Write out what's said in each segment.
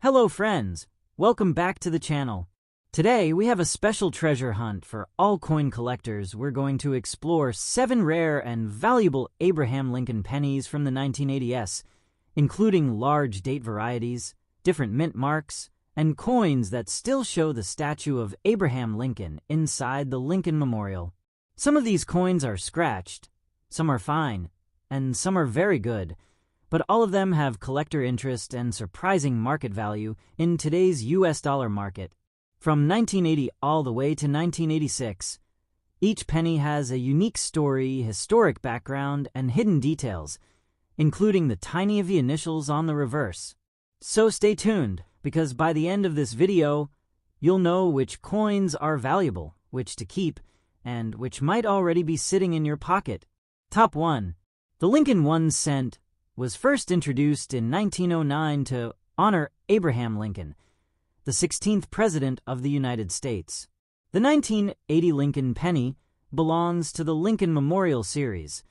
Hello friends, welcome back to the channel. Today we have a special treasure hunt for all coin collectors. We're going to explore 7 rare and valuable Abraham Lincoln pennies from the 1980s, including large date varieties, different mint marks, and coins that still show the statue of Abraham Lincoln inside the Lincoln Memorial. Some of these coins are scratched, some are fine, and some are very good. But all of them have collector interest and surprising market value in today's US dollar market. From 1980 all the way to 1986, each penny has a unique story, historic background, and hidden details, including the tiny of the initials on the reverse. So stay tuned, because by the end of this video, you'll know which coins are valuable, which to keep, and which might already be sitting in your pocket. Top 1. The Lincoln 1 cent was first introduced in 1909 to honor Abraham Lincoln, the 16th President of the United States. The 1980 Lincoln penny belongs to the Lincoln Memorial series,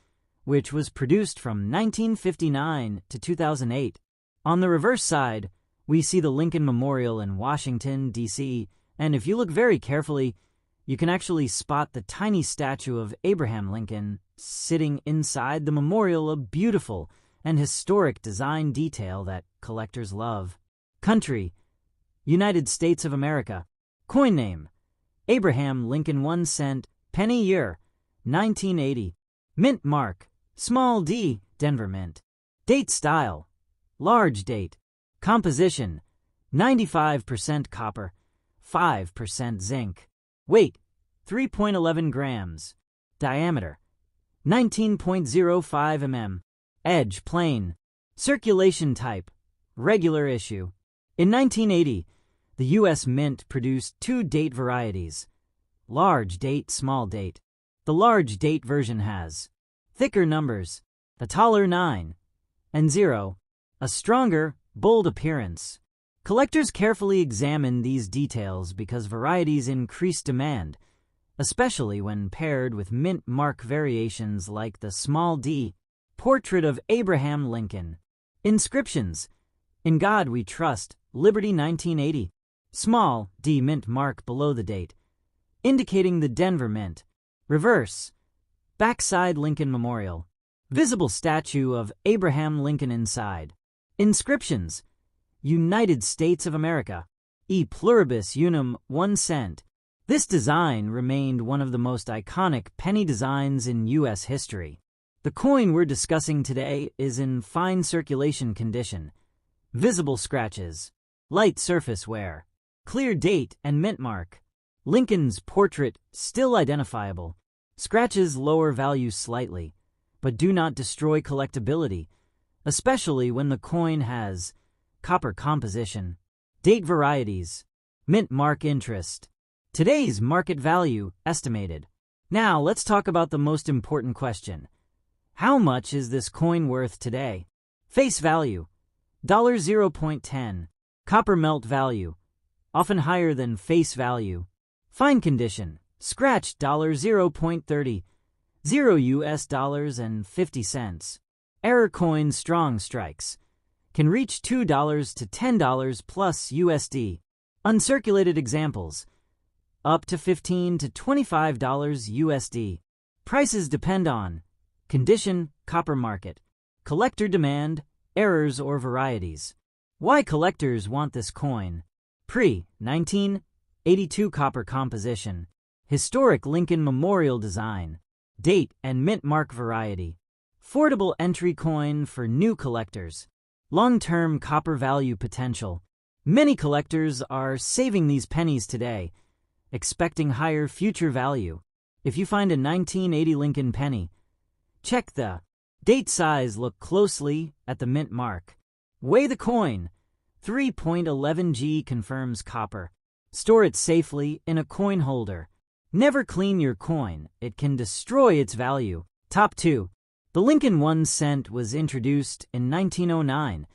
which was produced from 1959 to 2008. On the reverse side, we see the Lincoln Memorial in Washington, D.C., and if you look very carefully, you can actually spot the tiny statue of Abraham Lincoln sitting inside the memorial, a beautiful and historic design detail that collectors love. Country: United States of America. Coin name: Abraham Lincoln 1 cent, penny year: 1980. Mint mark: small d, Denver Mint. Date style: large date. Composition: 95% copper, 5% zinc. Weight: 3.11 grams. Diameter: 19.05 mm. Edge plain. Circulation type: regular issue. In 1980, the U.S. Mint produced 2 date varieties: large date, small date. The large date version has thicker numbers, a taller 9 and 0, a stronger, bold appearance. Collectors carefully examine these details because varieties increase demand, especially when paired with mint mark variations like the small d. Portrait of Abraham Lincoln. Inscriptions: In God We Trust, Liberty 1980. Small d mint mark below the date, indicating the Denver Mint. Reverse: backside Lincoln Memorial. Visible statue of Abraham Lincoln inside. Inscriptions: United States of America. E pluribus unum 1 cent. This design remained one of the most iconic penny designs in U.S. history. The coin we're discussing today is in fine circulation condition. Visible scratches. Light surface wear. Clear date and mint mark. Lincoln's portrait still identifiable. Scratches lower value slightly, but do not destroy collectability, especially when the coin has copper composition. Date varieties. Mint mark interest. Today's market value estimated. Now let's talk about the most important question. How much is this coin worth today? Face value: $0.10. Copper melt value: often higher than face value. Fine condition: scratch $0.30. $0.50. Error coin strong strikes: can reach $2 to $10 plus USD. Uncirculated examples: up to $15 to $25 USD. Prices depend on condition, copper market, collector demand, errors or varieties. Why collectors want this coin? Pre-1982 copper composition. Historic Lincoln Memorial design. Date and mint mark variety. Affordable entry coin for new collectors. Long-term copper value potential. Many collectors are saving these pennies today, expecting higher future value. If you find a 1980 Lincoln penny, check the date size, look closely at the mint mark. Weigh the coin. 3.11 g confirms copper. Store it safely in a coin holder. Never clean your coin, it can destroy its value. Top 2. The Lincoln 1 cent was introduced in 1909,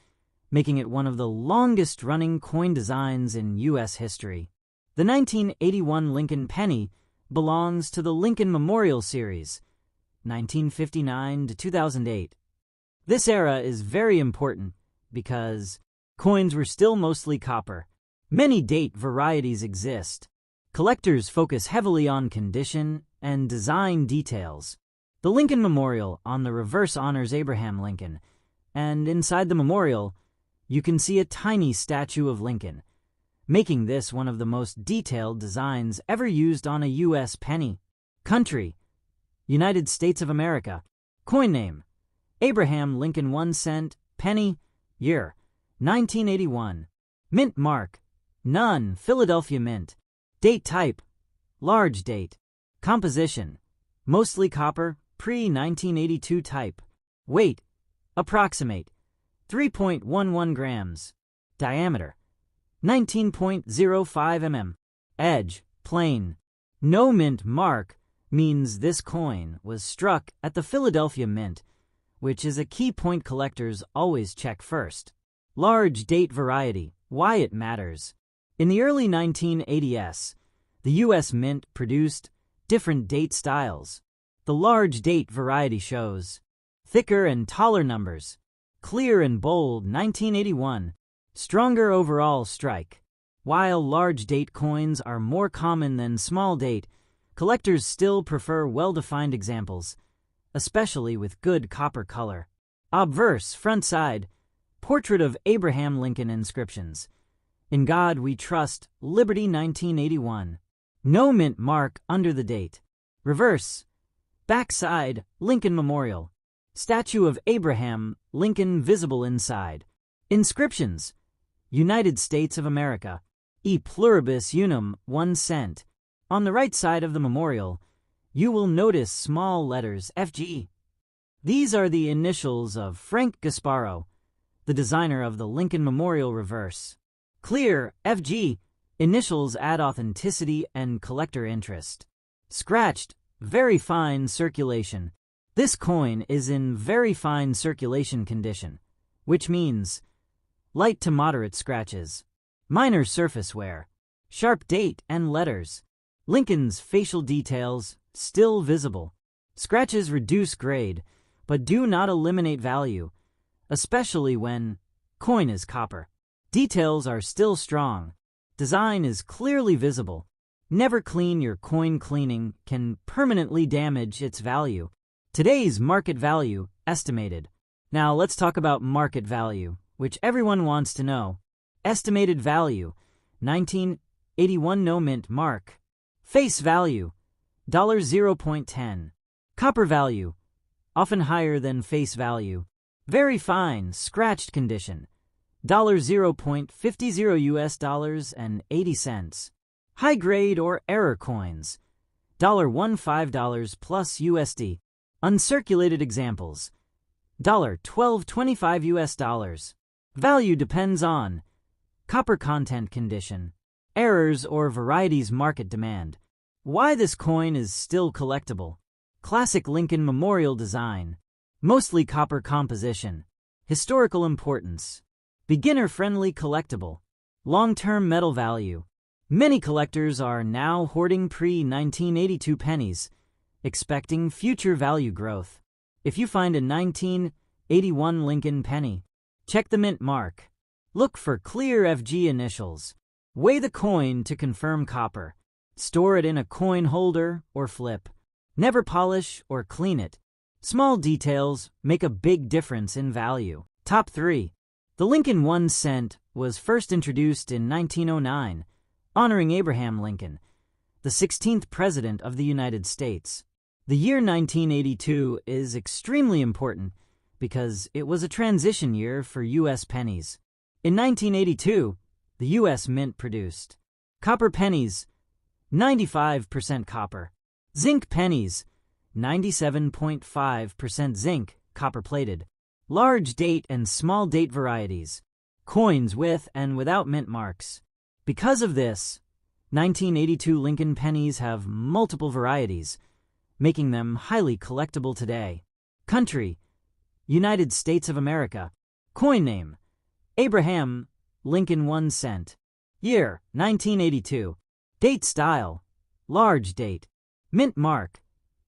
making it one of the longest-running coin designs in U.S. history. The 1981 Lincoln penny belongs to the Lincoln Memorial series, 1959 to 2008. This era is very important because coins were still mostly copper. Many date varieties exist. Collectors focus heavily on condition and design details. The Lincoln Memorial on the reverse honors Abraham Lincoln, and inside the memorial, you can see a tiny statue of Lincoln, making this one of the most detailed designs ever used on a U.S. penny. Country: United States of America. Coin name: Abraham Lincoln 1 cent penny. Year: 1981. Mint mark: none, Philadelphia Mint. Date type: large date. Composition: mostly copper, pre-1982 type. Weight: approximate 3.11 grams. Diameter: 19.05 mm. Edge: plain. No mint mark means this coin was struck at the Philadelphia Mint, which is a key point collectors always check first. Large date variety: why it matters. In the early 1980s, the U.S. Mint produced different date styles. The large date variety shows thicker and taller numbers. Clear and bold 1981. Stronger overall strike. While large date coins are more common than small date, collectors still prefer well-defined examples, especially with good copper color. Obverse front side: portrait of Abraham Lincoln inscriptions. In God We Trust, Liberty 1981. No mint mark under the date. Reverse: backside, Lincoln Memorial. Statue of Abraham Lincoln visible inside. Inscriptions: United States of America. E pluribus unum 1 cent. On the right side of the memorial, you will notice small letters FG. These are the initials of Frank Gasparo, the designer of the Lincoln Memorial reverse. Clear FG. Initials add authenticity and collector interest. Scratched: very fine circulation. This coin is in very fine circulation condition, which means light to moderate scratches. Minor surface wear. Sharp date and letters. Lincoln's facial details still visible. Scratches reduce grade, but do not eliminate value, especially when coin is copper. Details are still strong. Design is clearly visible. Never clean your coin. Cleaning can permanently damage its value. Today's market value estimated. Now let's talk about market value, which everyone wants to know. Estimated value: 1981 no mint mark. Face value: $0.10. Copper value: often higher than face value. Very fine scratched condition: $0.50 US and 80 cents. High grade or error coins: $1.15 plus USD. Uncirculated examples: $12.25 US. Value depends on copper content condition, errors or varieties market demand. Why this coin is still collectible. Classic Lincoln Memorial design. Mostly copper composition. Historical importance. Beginner-friendly collectible. Long-term metal value. Many collectors are now hoarding pre-1982 pennies, expecting future value growth. If you find a 1981 Lincoln penny, check the mint mark. Look for clear FG initials. Weigh the coin to confirm copper. Store it in a coin holder or flip. Never polish or clean it. Small details make a big difference in value. Top 3. The Lincoln 1 cent was first introduced in 1909, honoring Abraham Lincoln, the 16th President of the United States. The year 1982 is extremely important because it was a transition year for U.S. pennies. In 1982, the U.S. Mint produced copper pennies, 95% copper. Zinc pennies, 97.5% zinc, copper-plated. Large date and small date varieties. Coins with and without mint marks. Because of this, 1982 Lincoln pennies have multiple varieties, making them highly collectible today. Country: United States of America. Coin name: Abraham Lincoln 1 cent. Year: 1982. Date style: large date. Mint mark: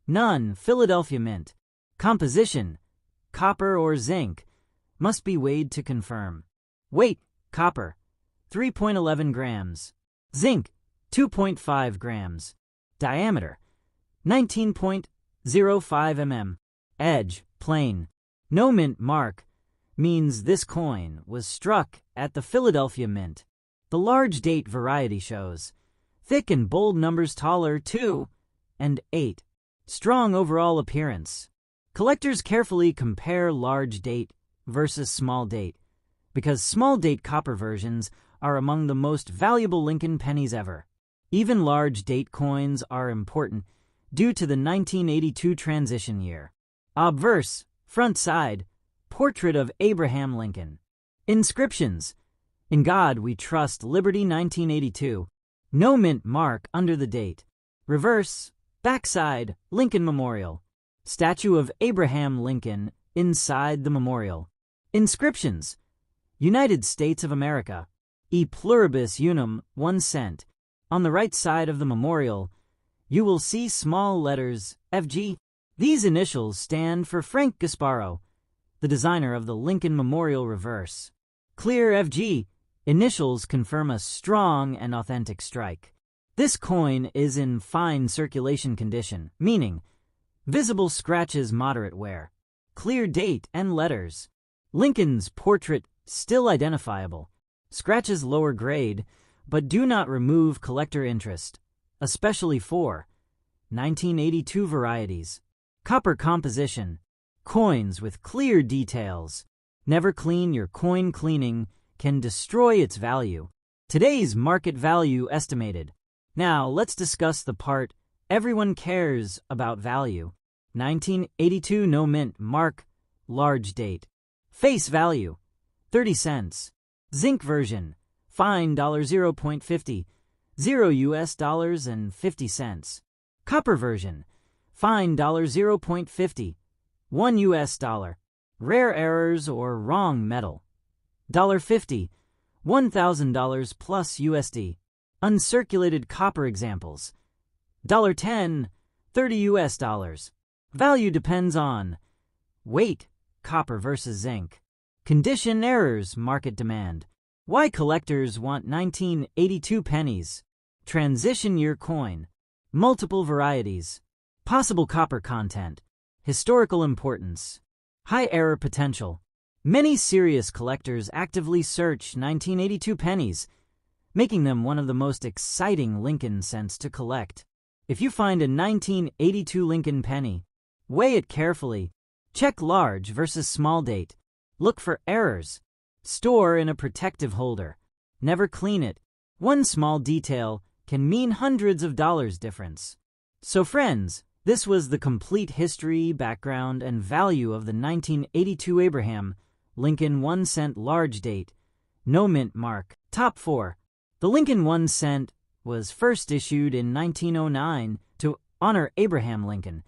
none, Philadelphia Mint. Composition: copper or zinc. Must be weighed to confirm. Weight: Copper, 3.11 grams. Zinc, 2.5 grams. Diameter, 19.05 mm. Edge, plain. No mint mark means this coin was struck at the Philadelphia Mint. The large date variety shows thick and bold numbers taller 2 and 8. Strong overall appearance. Collectors carefully compare large date versus small date because small date copper versions are among the most valuable Lincoln pennies ever. Even large date coins are important due to the 1982 transition year. Obverse, front side, portrait of Abraham Lincoln. Inscriptions: In God We Trust, Liberty 1982. No mint mark under the date. Reverse, backside, Lincoln Memorial. Statue of Abraham Lincoln inside the memorial. Inscriptions: United States of America. E pluribus unum, 1 cent. On the right side of the memorial, you will see small letters FG. These initials stand for Frank Gasparo, the designer of the Lincoln Memorial reverse. Clear FG. Initials confirm a strong and authentic strike. This coin is in fine circulation condition, meaning visible scratches, moderate wear. Clear date and letters. Lincoln's portrait still identifiable. Scratches lower grade, but do not remove collector interest, especially for 1982 varieties. Copper composition. Coins with clear details. Never clean your coin. Cleaning can destroy its value. Today's market value estimated. Now let's discuss the part everyone cares about: value. 1982 no mint mark, large date. Face value, 30 cents. Zinc version, fine $0.50, $0 and 50 cents. Copper version, fine $0.50, $1. Rare errors or wrong metal, $50, $1,000 plus USD. Uncirculated copper examples, $10, $30. Value depends on weight, copper versus zinc. Condition errors, market demand. Why collectors want 1982 pennies. Transition year coin. Multiple varieties. Possible copper content. Historical importance. High error potential. Many serious collectors actively search 1982 pennies, making them one of the most exciting Lincoln cents to collect. If you find a 1982 Lincoln penny, weigh it carefully. Check large versus small date. Look for errors. Store in a protective holder. Never clean it. One small detail can mean hundreds of dollars difference. So friends, this was the complete history, background, and value of the 1982 Abraham Lincoln 1 cent large date, no mint mark. Top 4. The Lincoln 1 cent was first issued in 1909 to honor Abraham Lincoln,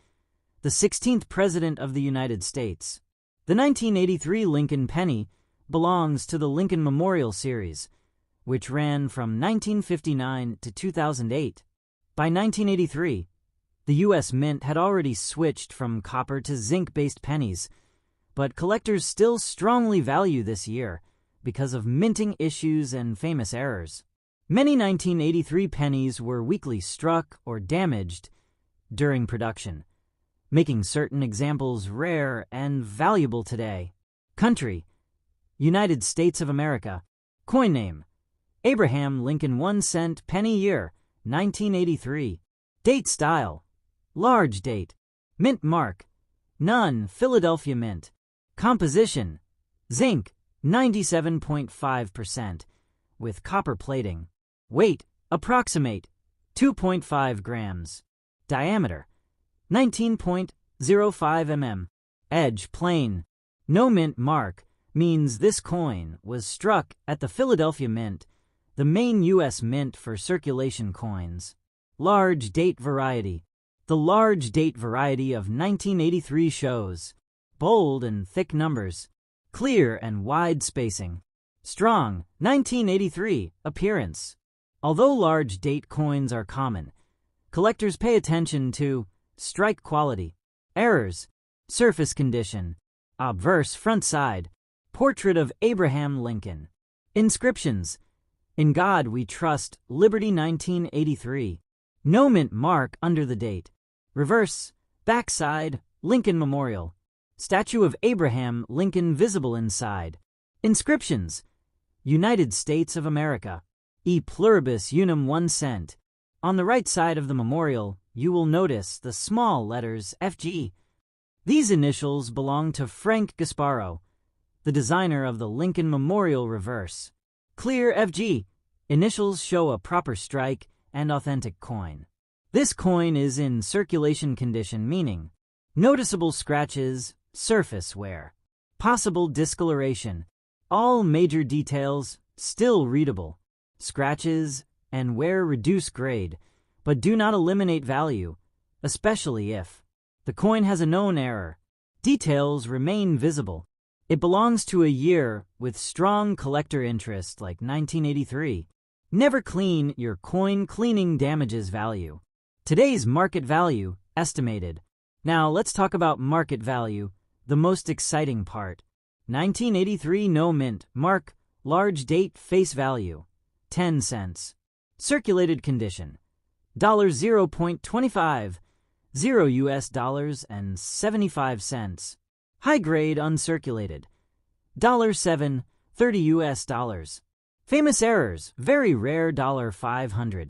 the 16th President of the United States. The 1983 Lincoln penny belongs to the Lincoln Memorial series, which ran from 1959 to 2008. By 1983, the U.S. Mint had already switched from copper to zinc-based pennies, but collectors still strongly value this year because of minting issues and famous errors. Many 1983 pennies were weakly struck or damaged during production, making certain examples rare and valuable today. Country: United States of America. Coin name: Abraham Lincoln 1 cent penny, year 1983. Date style: large date. Mint mark: none, Philadelphia Mint. Composition: zinc 97.5% with copper plating. Weight: approximate 2.5 grams. Diameter: 19.05 mm. Edge plain. No mint mark means this coin was struck at the Philadelphia Mint, the main U.S. mint for circulation coins. Large date variety. The large date variety of 1983 shows bold and thick numbers, clear and wide spacing. Strong 1983 appearance. Although large date coins are common, collectors pay attention to strike quality, errors, surface condition, obverse front side, portrait of Abraham Lincoln. Inscriptions: In God We Trust, Liberty 1983. No mint mark under the date. Reverse, backside, Lincoln Memorial. Statue of Abraham Lincoln visible inside. Inscriptions: United States of America. E pluribus unum 1 cent. On the right side of the memorial, you will notice the small letters FG. These initials belong to Frank Gasparo, the designer of the Lincoln Memorial reverse. Clear FG. Initials show a proper strike and authentic coin. This coin is in circulation condition, meaning noticeable scratches, surface wear, possible discoloration, all major details still readable. Scratches and wear reduce grade, but do not eliminate value, especially if the coin has a known error. Details remain visible. It belongs to a year with strong collector interest like 1983. Never clean your coin. Cleaning damages value. Today's market value estimated. Now let's talk about market value, the most exciting part. 1983 no mint mark, large date, face value 10 cents. Circulated condition $0.25, 0 US dollars and 75 cents. High grade uncirculated $7, 30 US dollars. Famous errors, very rare $500,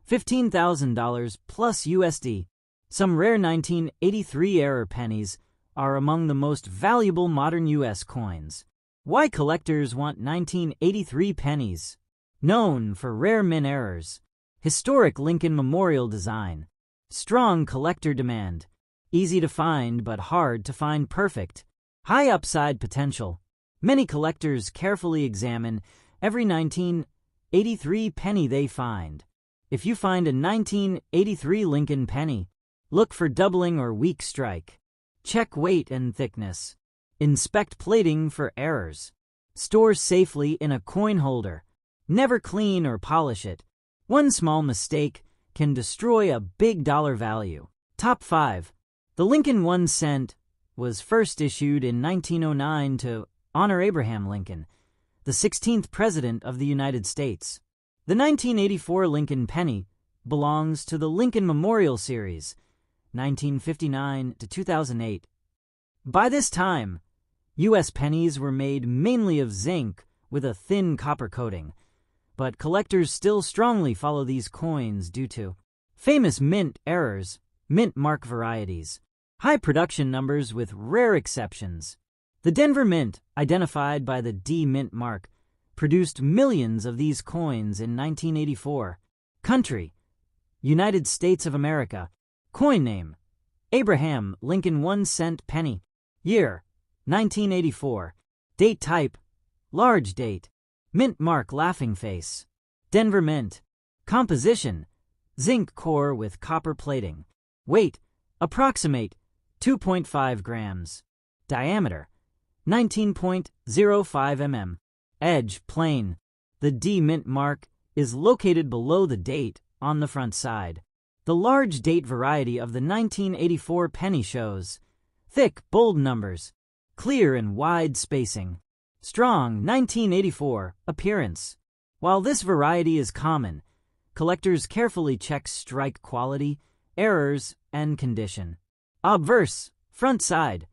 $15,000 plus USD. Some rare 1983 error pennies are among the most valuable modern US coins. Why collectors want 1983 pennies? Known for rare mint errors, historic Lincoln Memorial design, strong collector demand, easy to find but hard to find perfect, high upside potential. Many collectors carefully examine every 1983 penny they find. If you find a 1983 Lincoln penny, look for doubling or weak strike. Check weight and thickness. Inspect plating for errors. Store safely in a coin holder. Never clean or polish it. One small mistake can destroy a big dollar value. Top 5. The Lincoln 1 cent was first issued in 1909 to honor Abraham Lincoln, the 16th President of the United States. The 1984 Lincoln penny belongs to the Lincoln Memorial Series, 1959 to 2008. By this time, U.S. pennies were made mainly of zinc with a thin copper coating, but collectors still strongly follow these coins due to famous mint errors, mint mark varieties, high production numbers with rare exceptions. The Denver Mint, identified by the D mint mark, produced millions of these coins in 1984. Country: United States of America. Coin name: Abraham Lincoln 1 cent penny. Year: 1984. Date type: large date. Mint mark: laughing face. Denver Mint. Composition: zinc core with copper plating. Weight: approximate 2.5 grams. Diameter: 19.05 mm. Edge: plain. The D mint mark is located below the date on the front side. The large date variety of the 1984 penny shows thick, bold numbers, clear and wide spacing. Strong 1984 appearance. While this variety is common, collectors carefully check strike quality, errors, and condition. Obverse, front side,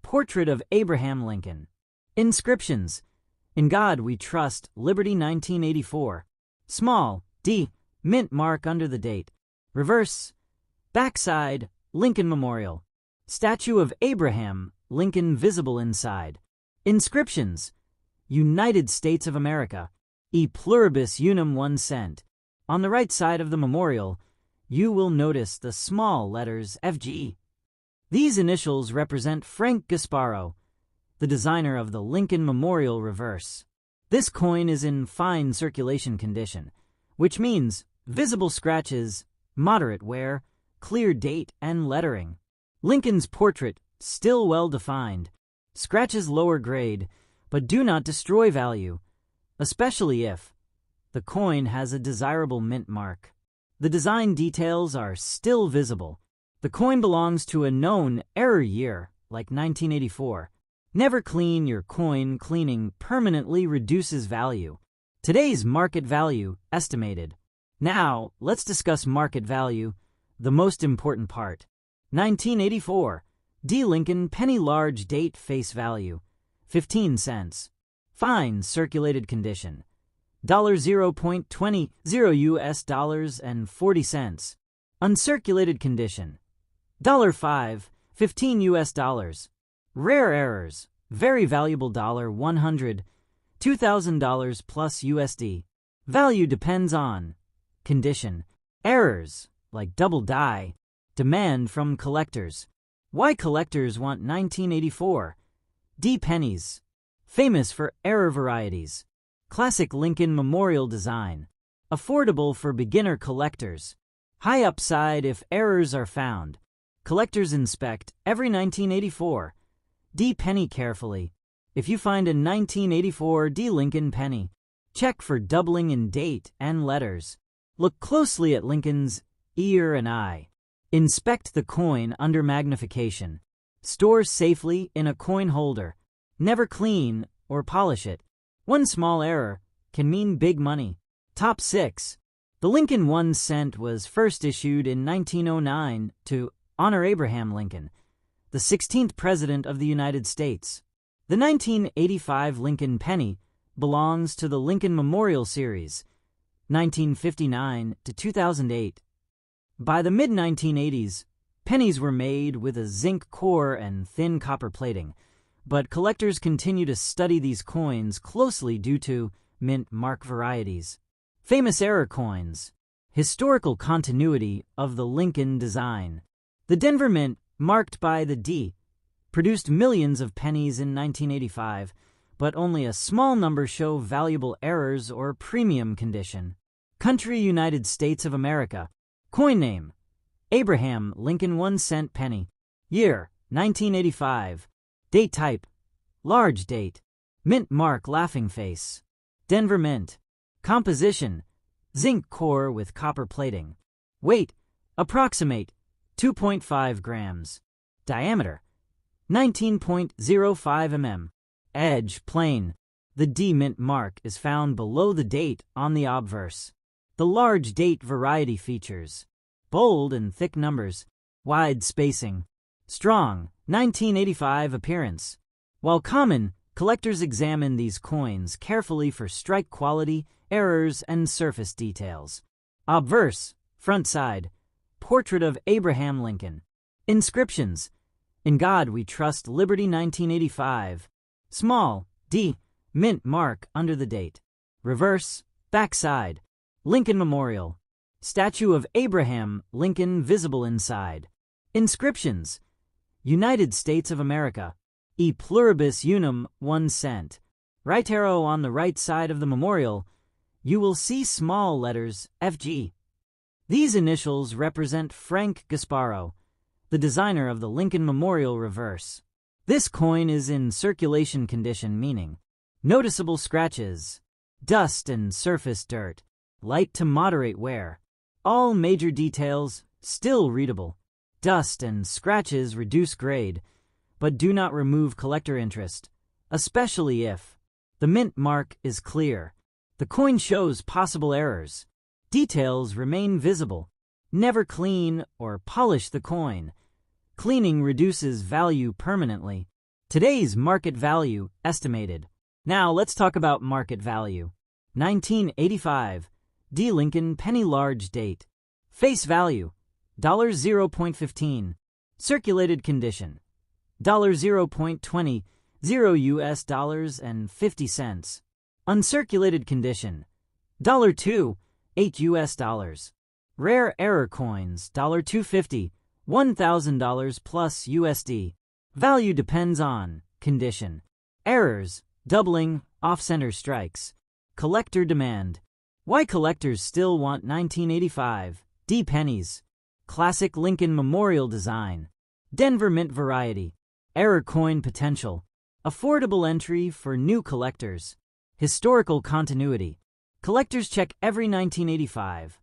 portrait of Abraham Lincoln. Inscriptions: In God We Trust, Liberty 1984. Small, D, mint mark under the date. Reverse, backside, Lincoln Memorial. Statue of Abraham Lincoln visible inside. Inscriptions: United States of America. E pluribus unum 1 cent. On the right side of the memorial, you will notice the small letters FG. These initials represent Frank Gasparo, the designer of the Lincoln Memorial reverse. This coin is in fine circulation condition, which means visible scratches, moderate wear, clear date and lettering. Lincoln's portrait still well defined. Scratches lower grade, but do not destroy value, especially if the coin has a desirable mint mark. The design details are still visible. The coin belongs to a known error year, like 1984. Never clean your coin. Cleaning permanently reduces value. Today's market value estimated. Now, let's discuss market value, the most important part. 1984 D. Lincoln Penny Large Date Face Value 15 cents. Fine circulated condition $0.20 US dollars and 40 cents. Uncirculated condition $5 15 US dollars. Rare errors very valuable $100 $2,000 plus USD. Value depends on condition. Errors like double die. Demand from collectors. Why collectors want 1984 D pennies? Famous for error varieties. Classic Lincoln Memorial design. Affordable for beginner collectors. High upside if errors are found. Collectors inspect every 1984 D penny carefully. If you find a 1984 D Lincoln penny, check for doubling in date and letters. Look closely at Lincoln's ear and eye. Inspect the coin under magnification. Store safely in a coin holder. Never clean or polish it. One small error can mean big money. Top 6. The Lincoln 1 cent was first issued in 1909 to honor Abraham Lincoln, the 16th President of the United States. The 1985 Lincoln penny belongs to the Lincoln Memorial Series, 1959 to 2008. By the mid-1980s, pennies were made with a zinc core and thin copper plating, but collectors continue to study these coins closely due to mint mark varieties. Famous error coins. Historical continuity of the Lincoln design. The Denver Mint, marked by the D, produced millions of pennies in 1985, but only a small number show valuable errors or premium condition. Country: United States of America. Coin name: Abraham Lincoln 1 cent penny. Year: 1985. Date type: large date. Mint mark: laughing face. Denver Mint. Composition: zinc core with copper plating. Weight: approximate 2.5 grams. Diameter: 19.05 mm. Edge: plain. The D mint mark is found below the date on the obverse. The large date variety features bold and thick numbers, wide spacing, strong 1985 appearance. While common, collectors examine these coins carefully for strike quality, errors, and surface details. Obverse, front side, portrait of Abraham Lincoln. Inscriptions: In God We Trust, Liberty 1985. Small, D, mint mark under the date. Reverse, back side, Lincoln Memorial. Statue of Abraham Lincoln visible inside. Inscriptions: United States of America. E pluribus unum 1 cent. Right arrow on the right side of the memorial, you will see small letters FG. These initials represent Frank Gasparo, the designer of the Lincoln Memorial reverse. This coin is in circulation condition, meaning noticeable scratches, dust and surface dirt, light to moderate wear. All major details still readable. Dust and scratches reduce grade, but do not remove collector interest, especially if the mint mark is clear. The coin shows possible errors. Details remain visible. Never clean or polish the coin. Cleaning reduces value permanently. Today's market value estimated. Now let's talk about market value. 1985 D Lincoln penny large date. Face value $0.15. Circulated condition $0.20 US dollars and 50 cents. Uncirculated condition $2 8 US dollars. Rare error coins $2.50 $1,000 plus USD. Value depends on condition. Errors, doubling, off-center strikes. Collector demand. Why collectors still want 1985 D pennies? Classic Lincoln Memorial design. Denver Mint variety. Error coin potential. Affordable entry for new collectors. Historical continuity. Collectors check every 1985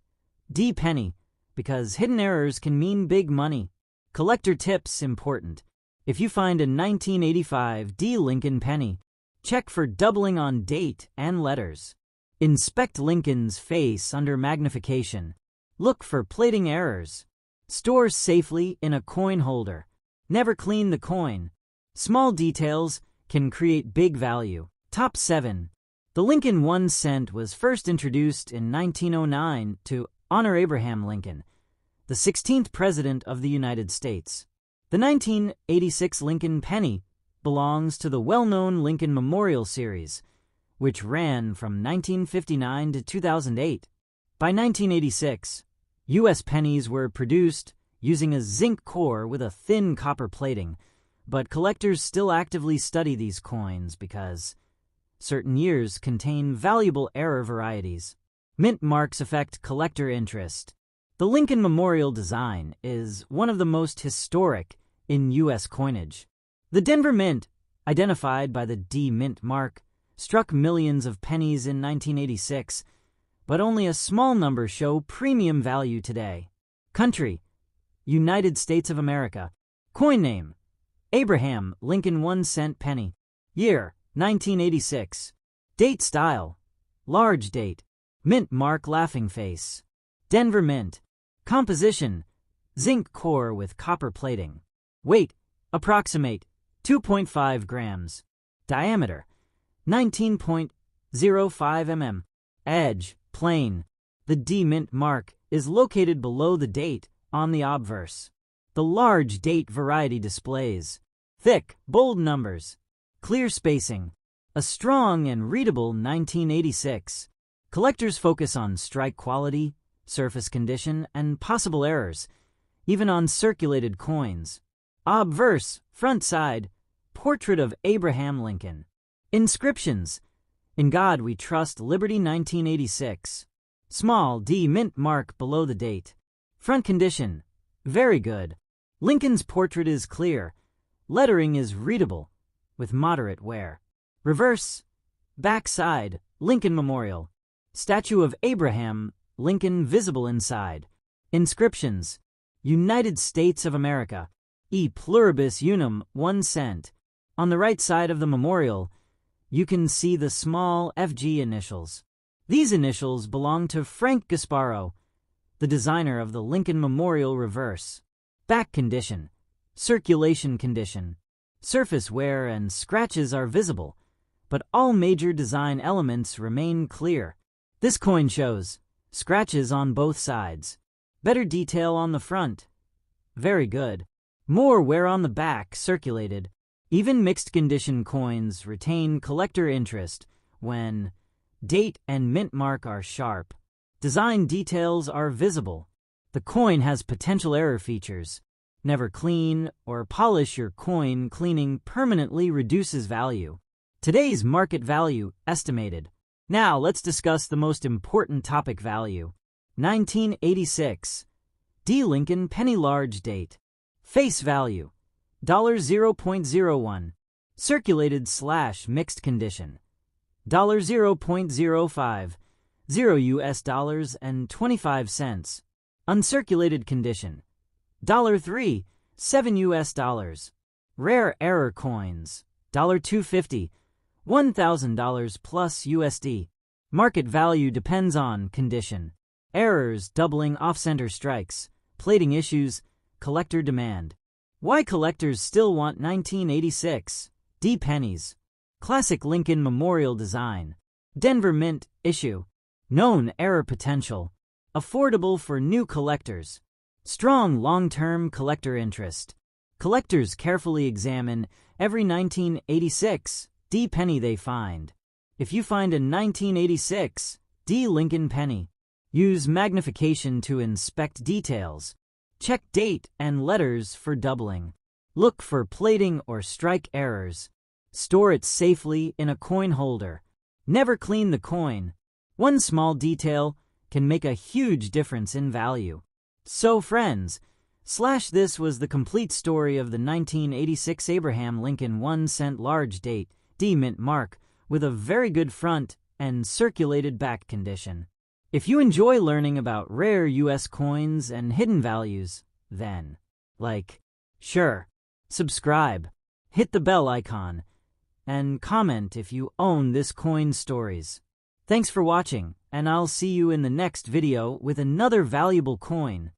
D penny because hidden errors can mean big money. Collector tips important. If you find a 1985 D Lincoln penny, check for doubling on date and letters. Inspect Lincoln's face under magnification. Look for plating errors. Store safely in a coin holder. Never clean the coin. Small details can create big value. Top 7. The Lincoln 1 cent was first introduced in 1909 to honor Abraham Lincoln, the 16th President of the United States. The 1986 Lincoln penny belongs to the well-known Lincoln Memorial series, which ran from 1959 to 2008. By 1986, U.S. pennies were produced using a zinc core with a thin copper plating, but collectors still actively study these coins because certain years contain valuable error varieties. Mint marks affect collector interest. The Lincoln Memorial design is one of the most historic in U.S. coinage. The Denver Mint, identified by the D Mint mark, struck millions of pennies in 1986, but only a small number show premium value today. Country: United States of America. Coin name: Abraham Lincoln 1 cent penny. Year: 1986. Date style: large date. Mint mark: laughing face. Denver Mint. Composition: zinc core with copper plating. Weight: approximate 2.5 grams. Diameter: 19.05 mm. Edge: plain. The D Mint mark is located below the date on the obverse. The large date variety displays thick, bold numbers. Clear spacing. A strong and readable 1986. Collectors focus on strike quality, surface condition, and possible errors, even on circulated coins. Obverse, front side, portrait of Abraham Lincoln. Inscriptions: In God We Trust, Liberty 1986. Small D Mint mark below the date. Front condition: very good. Lincoln's portrait is clear. Lettering is readable, with moderate wear. Reverse, back side, Lincoln Memorial. Statue of Abraham Lincoln visible inside. Inscriptions: United States of America. E pluribus unum 1 cent. On the right side of the memorial, you can see the small FG initials. These initials belong to Frank Gasparo, the designer of the Lincoln Memorial reverse. Back condition: circulation condition. Surface wear and scratches are visible, but all major design elements remain clear. This coin shows scratches on both sides. Better detail on the front. Very good. More wear on the back circulated. Even mixed condition coins retain collector interest when date and mint mark are sharp. Design details are visible. The coin has potential error features. Never clean or polish your coin. Cleaning permanently reduces value. Today's market value estimated. Now let's discuss the most important topic: value. 1986 D Lincoln penny large date. Face value: $0.01. Circulated / mixed condition: $0.05, 0 US dollars and 25 cents. Uncirculated condition: $3, 7 US dollars. Rare error coins: $250, $1,000 plus USD. Market value depends on condition. Errors: doubling, off-center strikes, plating issues, collector demand. Why collectors still want 1986 D pennies. Classic Lincoln Memorial design. Denver Mint issue. Known error potential. Affordable for new collectors. Strong long-term collector interest. Collectors carefully examine every 1986 D penny they find. If you find a 1986 D Lincoln penny, use magnification to inspect details. Check date and letters for doubling. Look for plating or strike errors. Store it safely in a coin holder. Never clean the coin. One small detail can make a huge difference in value. So friends, this was the complete story of the 1986 Abraham Lincoln 1 cent large date D Mint mark with a very good front and circulated back condition. If you enjoy learning about rare US coins and hidden values, then, share, subscribe, hit the bell icon, and comment if you own this coin stories. Thanks for watching, and I'll see you in the next video with another valuable coin.